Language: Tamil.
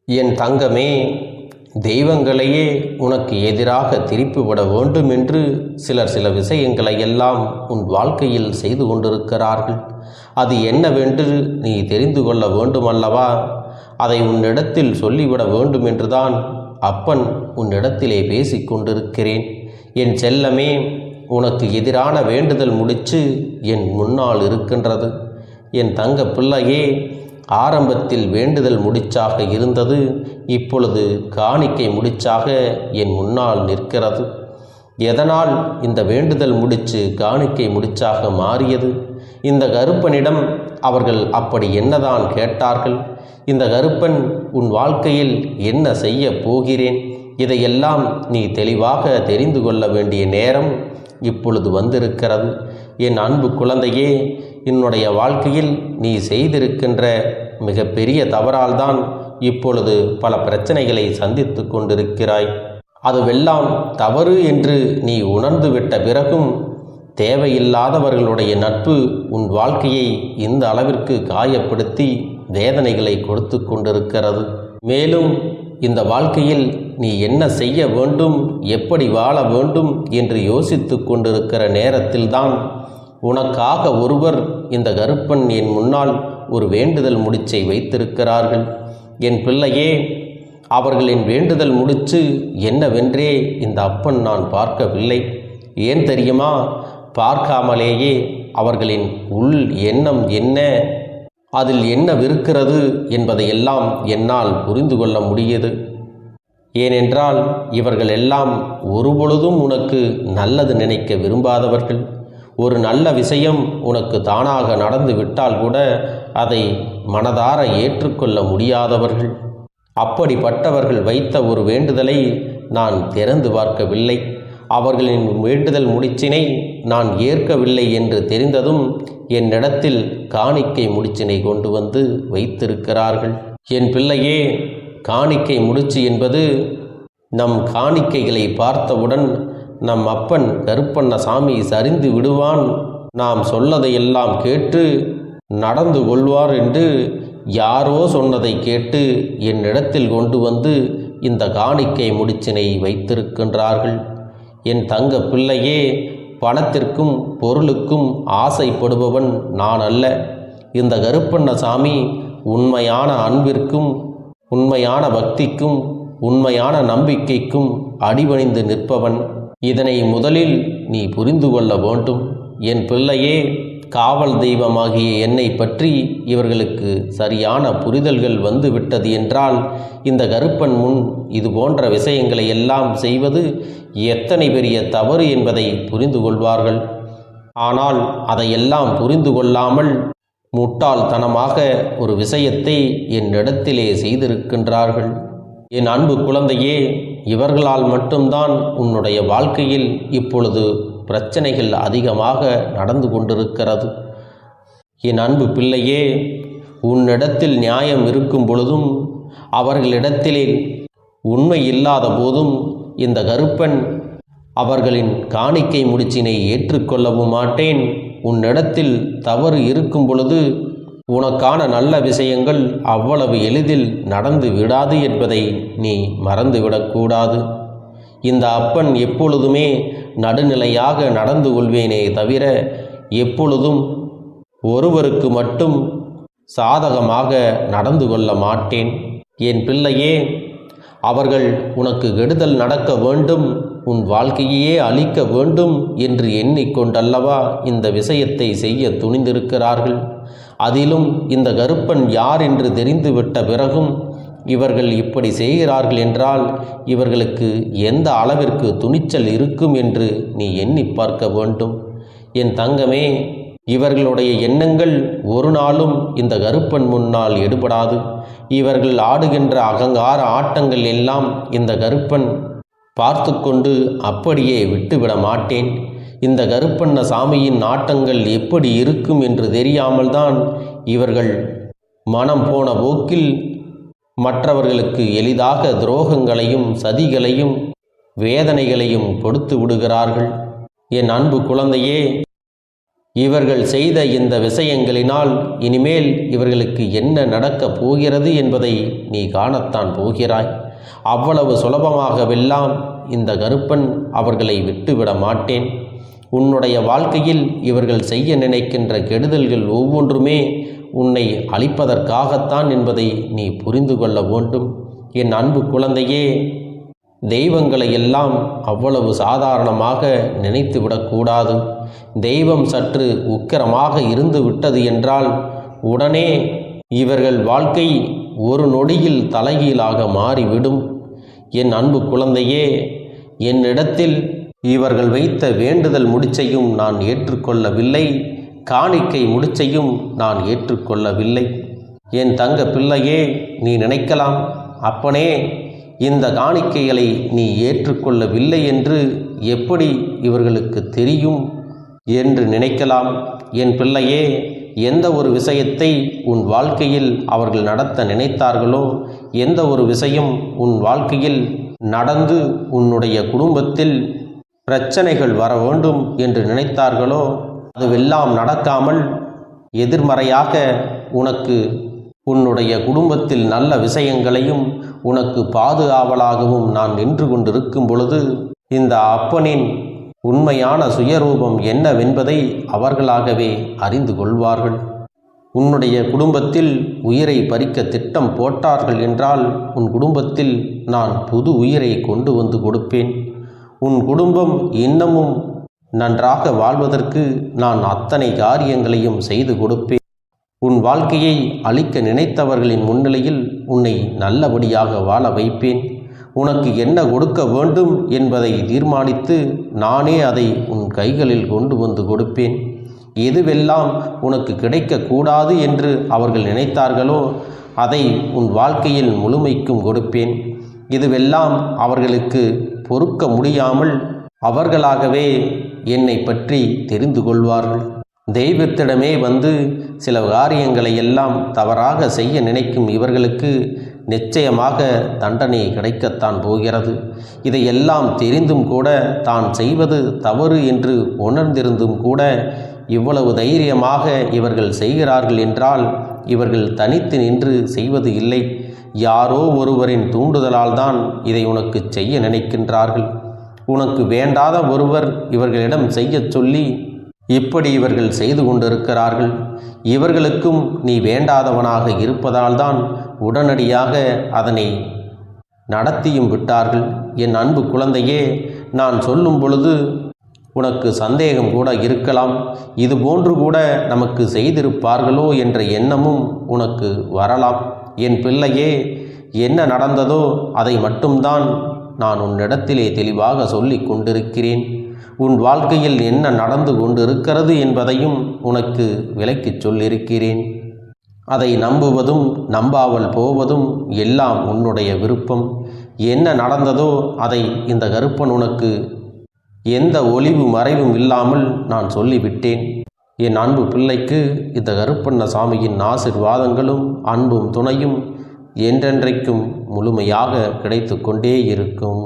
என் தங்கமே, தெய்வங்களையே உனக்கு எதிராக திருப்பிவிட வேண்டும் என்று சிலர் சில விஷயங்களை எல்லாம் உன் வாழ்க்கையில் செய்து கொண்டிருக்கிறார்கள். அது என்னவென்று நீ தெரிந்து கொள்ள வேண்டுமல்லவா? அதை உன்னிடத்தில் சொல்லிவிட வேண்டும் என்றுதான் அப்பன் உன்னிடத்திலே பேசிக்கொண்டிருக்கிறேன். என் செல்லமே, உனக்கு எதிரான வேண்டுதல் முடிச்சு என் முன்னால் இருக்கின்றது. என் தங்க பிள்ளையே, ஆரம்பத்தில் வேண்டுதல் முடிச்சாக இருந்தது, இப்பொழுது காணிக்கை முடிச்சாக என் முன்னால் நிற்கிறது. எதனால் இந்த வேண்டுதல் முடிச்சு காணிக்கை முடிச்சாக மாறியது? இந்த கருப்பனிடம் அவர்கள் அப்படி என்னதான் கேட்டார்கள்? இந்த கருப்பன் உன் வாழ்க்கையில் என்ன செய்ய போகிறேன்? இதையெல்லாம் நீ தெளிவாக தெரிந்து கொள்ள வேண்டிய நேரம் இப்பொழுது வந்திருக்கிறது. என் அன்பு குழந்தையே, என்னுடைய வாழ்க்கையில் நீ செய்திருக்கின்ற மிகப்பெரிய தவறால்தான் இப்பொழுது பல பிரச்சனைகளை சந்தித்து கொண்டிருக்கிறாய். அதுவெல்லாம் தவறு என்று நீ உணர்ந்து விட்ட பிறகும் தேவையில்லாதவர்களுடைய நட்பு உன் வாழ்க்கையை இந்த அளவிற்கு காயப்படுத்தி வேதனைகளை கொடுத்து கொண்டிருக்கிறது. மேலும் இந்த வாழ்க்கையில் நீ என்ன செய்ய வேண்டும், எப்படி வாழ வேண்டும் என்று யோசித்து கொண்டிருக்கிற நேரத்தில்தான் உனக்காக ஒருவர், இந்த கருப்பன் என் முன்னால் ஒரு வேண்டுதல் முடிச்சை வைத்திருக்கிறார்கள். என் பிள்ளையே, அவர்களின் வேண்டுதல் முடிச்சு என்னவென்றே இந்த அப்பன் நான் பார்க்கவில்லை. ஏன் தெரியுமா? பார்க்காமலேயே அவர்களின் உள் எண்ணம் என்ன, அதில் என்னவிருக்கிறது என்பதையெல்லாம் என்னால் புரிந்து கொள்ள முடியுது. ஏனென்றால் இவர்கள் எல்லாம் ஒருபொழுதும் உனக்கு நல்லது நினைக்க விரும்பாதவர்கள். ஒரு நல்ல விஷயம் உனக்கு தானாக நடந்து விட்டால் கூட அதை மனதார ஏற்றுக்கொள்ள முடியாதவர்கள். அப்படிப்பட்டவர்கள் வைத்த ஒரு வேண்டுதலை நான் திறந்து பார்க்கவில்லை. அவர்களின் வேண்டுதல் முடிச்சினை நான் ஏற்கவில்லை என்று தெரிந்ததும் என்னிடத்தில் காணிக்கை முடிச்சினை கொண்டு வந்து வைத்திருக்கிறார்கள். என் பிள்ளையே, காணிக்கை முடிச்சு என்பது நம் காணிக்கைகளை பார்த்தவுடன் நம் அப்பன் கருப்பண்ணசாமி சரிந்து விடுவான், நாம் சொல்லதையெல்லாம் கேட்டு நடந்து கொள்வார் என்று யாரோ சொன்னதை கேட்டு என்னிடத்தில் கொண்டு வந்து இந்த காணிக்கை முடிச்சினை வைத்திருக்கின்றார்கள். என் தங்க பிள்ளையே, பணத்திற்கும் பொருளுக்கும் ஆசைப்படுபவன் நான் அல்ல. இந்த கருப்பண்ணசாமி உண்மையான அன்பிற்கும் உண்மையான பக்திக்கும் உண்மையான நம்பிக்கைக்கும் அடிபணிந்து நிற்பவன். இதனை முதலில் நீ புரிந்து கொள்ள வேண்டும். என் பிள்ளையே, காவல் தெய்வமாகிய என்னை பற்றி இவர்களுக்கு சரியான புரிதல்கள் வந்துவிட்டது என்றால் இந்த கருப்பன் முன் இது போன்ற விஷயங்களை எல்லாம் செய்வது எத்தனை பெரிய தவறு என்பதை புரிந்து கொள்வார்கள். ஆனால் அதையெல்லாம் புரிந்து கொள்ளாமல் முட்டாள்தனமாக ஒரு விஷயத்தை என்னிடத்திலே செய்திருக்கின்றார்கள். என் அன்பு குழந்தையே, இவர்களால் மட்டும்தான் உன்னுடைய வாழ்க்கையில் இப்பொழுது பிரச்சனைகள் அதிகமாக நடந்து கொண்டிருக்கிறது. என் அன்பு பிள்ளையே, உன்னிடத்தில் நியாயம் இருக்கும் பொழுதும் அவர்களிடத்திலே உண்மை இல்லாத போதும் இந்த கருப்பன் அவர்களின் காணிக்கை முடிச்சினை ஏற்றுக்கொள்ளவும் மாட்டேன். உன்னிடத்தில் தவறு இருக்கும் பொழுது உனக்கான நல்ல விஷயங்கள் அவ்வளவு எளிதில் நடந்து விடாது என்பதை நீ மறந்துவிடக்கூடாது. இந்த அப்பன் எப்பொழுதுமே நடுநிலையாக நடந்து கொள்வேனே தவிர எப்பொழுதும் ஒருவருக்கு மட்டும் சாதகமாக நடந்து கொள்ள மாட்டேன். என் பிள்ளையே, அவர்கள் உனக்கு கெடுதல் நடக்க வேண்டும், உன் வாழ்க்கையே அழிக்க வேண்டும் என்று எண்ணிக்கொண்டல்லவா இந்த விஷயத்தை செய்ய துணிந்திருக்கிறார்கள். அதிலும் இந்த கருப்பன் யார் என்று தெரிந்துவிட்ட பிறகும் இவர்கள் இப்படி செய்கிறார்கள் என்றால் இவர்களுக்கு எந்த அளவிற்கு துணிச்சல் இருக்கும் என்று நீ எண்ணி பார்க்க வேண்டும். என் தங்கமே, இவர்களுடைய எண்ணங்கள் ஒரு நாளும் இந்த கருப்பன் முன்னால் எடுபடாது. இவர்கள் ஆடுகின்ற அகங்கார ஆட்டங்கள் எல்லாம் இந்த கருப்பன் பார்த்து கொண்டு அப்படியே விட்டுவிட மாட்டேன். இந்த கருப்பண்ணசாமியின் ஆட்டங்கள் எப்படி இருக்கும் என்று தெரியாமல் தான் இவர்கள் மனம் போன போக்கில் மற்றவர்களுக்கு எளிதாக துரோகங்களையும் சதிகளையும் வேதனைகளையும் கொடுத்து விடுகிறார்கள். என் அன்பு குழந்தையே, இவர்கள் செய்த இந்த விஷயங்களினால் இனிமேல் இவர்களுக்கு என்ன நடக்கப் போகிறது என்பதை நீ காணத்தான் போகிறாய். அவ்வளவு சுலபமாகவெல்லாம் இந்த கருப்பன் அவர்களை விட்டுவிட மாட்டேன். உன்னுடைய வாழ்க்கையில் இவர்கள் செய்ய நினைக்கின்ற கெடுதல்கள் ஒவ்வொன்றுமே உன்னை அழிப்பதற்காகத்தான் என்பதை நீ புரிந்து கொள்ள வேண்டும். என் அன்பு குழந்தையே, தெய்வங்களை எல்லாம் அவ்வளவு சாதாரணமாக நினைத்து விடக்கூடாது. தெய்வம் சற்று உக்கிரமாக இருந்து விட்டது என்றால் உடனே இவர்கள் வாழ்க்கை ஒரு நொடியில் தலைகீழாக மாறிவிடும். என் அன்பு குழந்தையே, என்னிடத்தில் இவர்கள் வைத்த வேண்டுதல் முடிச்சையும் நான் ஏற்றுக்கொள்ளவில்லை, காணிக்கை முடிச்சையும் நான் ஏற்றுக்கொள்ளவில்லை. என் தங்க பிள்ளையே, நீ நினைக்கலாம், அப்பனே, இந்த காணிக்கைகளை நீ ஏற்றுக்கொள்ளவில்லை என்று எப்படி இவர்களுக்கு தெரியும் என்று நினைக்கலாம். என் பிள்ளையே, எந்த ஒரு விஷயத்தை உன் வாழ்க்கையில் அவர்கள் நடத்த நினைத்தார்களோ, எந்த ஒரு விஷயம் உன் வாழ்க்கையில் நடந்து உன்னுடைய குடும்பத்தில் பிரச்சனைகள் வர வேண்டும் என்று நினைத்தார்களோ, அதுவெல்லாம் நடக்காமல் எதிர்மறையாக உனக்கு உன்னுடைய குடும்பத்தில் நல்ல விஷயங்களையும் உனக்கு பாதுகாவலாகவும் நான் நின்று கொண்டிருக்கும் பொழுது இந்த அப்பனின் உண்மையான சுயரூபம் என்னவென்பதை அவர்களாகவே அறிந்து கொள்வார்கள். உன்னுடைய குடும்பத்தில் உயிரை பறிக்க திட்டம் போட்டார்கள் என்றால் உன் குடும்பத்தில் நான் புது உயிரை கொண்டு வந்து கொடுப்பேன். உன் குடும்பம் இன்னமும் நன்றாக வாழ்வதற்கு நான் அத்தனை காரியங்களையும் செய்து கொடுப்பேன். உன் வாழ்க்கையை அழிக்க நினைத்தவர்களின் முன்னிலையில் உன்னை நல்லபடியாக வாழ வைப்பேன். உனக்கு என்ன கொடுக்க வேண்டும் என்பதை தீர்மானித்து நானே அதை உன் கைகளில் கொண்டு வந்து கொடுப்பேன். எதுவெல்லாம் உனக்கு கிடைக்கக்கூடாது என்று அவர்கள் நினைத்தார்களோ அதை உன் வாழ்க்கையில் முழுமைக்கும் கொடுப்பேன். இதுவெல்லாம் அவர்களுக்கு பொறுக்க முடியாமல் அவர்களாகவே என்னை பற்றி தெரிந்து கொள்வார்கள். தெய்வத்திடமே வந்து சில காரியங்களை எல்லாம் தவறாக செய்ய நினைக்கும் இவர்களுக்கு நிச்சயமாக தண்டனை கிடைக்கத்தான் போகிறது. இதையெல்லாம் தெரிந்தும் கூட தான் செய்வது தவறு என்று உணர்ந்திருந்தும் கூட இவ்வளவு தைரியமாக இவர்கள் செய்கிறார்கள் என்றால் இவர்கள் தனித்து நின்று செய்வது இல்லை. யாரோ ஒருவரின் தூண்டுதலால் தான் இதை உனக்கு செய்ய நினைக்கின்றார்கள். உனக்கு வேண்டாத ஒருவர் இவர்களிடம் செய்யச் சொல்லி இப்படி இவர்கள் செய்து கொண்டிருக்கிறார்கள். இவர்களுக்கும் நீ வேண்டாதவனாக இருப்பதால் தான் உடனடியாக அதனை நடத்தியும் விட்டார்கள். என் அன்பு குழந்தையே, நான் சொல்லும் பொழுது உனக்கு சந்தேகம் கூட இருக்கலாம். இதுபோன்று கூட நமக்கு செய்திருப்பார்களோ என்ற எண்ணமும் உனக்கு வரலாம். என் பிள்ளையே, என்ன நடந்ததோ அதை மட்டும்தான் நான் உன்னிடத்திலே தெளிவாக சொல்லி கொண்டிருக்கிறேன். உன் வாழ்க்கையில் என்ன நடந்து கொண்டிருக்கிறது என்பதையும் உனக்கு விளக்கிச் சொல்லியிருக்கிறேன். அதை நம்புவதும் நம்பாமல் போவதும் எல்லாம் உன்னுடைய விருப்பம். என்ன நடந்ததோ அதை இந்த கருப்பன் உனக்கு எந்த ஒளிவு மறைவும் இல்லாமல் நான் சொல்லிவிட்டேன். என் அன்பு பிள்ளைக்கு இந்த கருப்பண்ண சாமியின் ஆசீர்வாதங்களும் அன்பும் துணையும் என்றென்றைக்கும் முழுமையாக கிடைத்து கொண்டே இருக்கும்.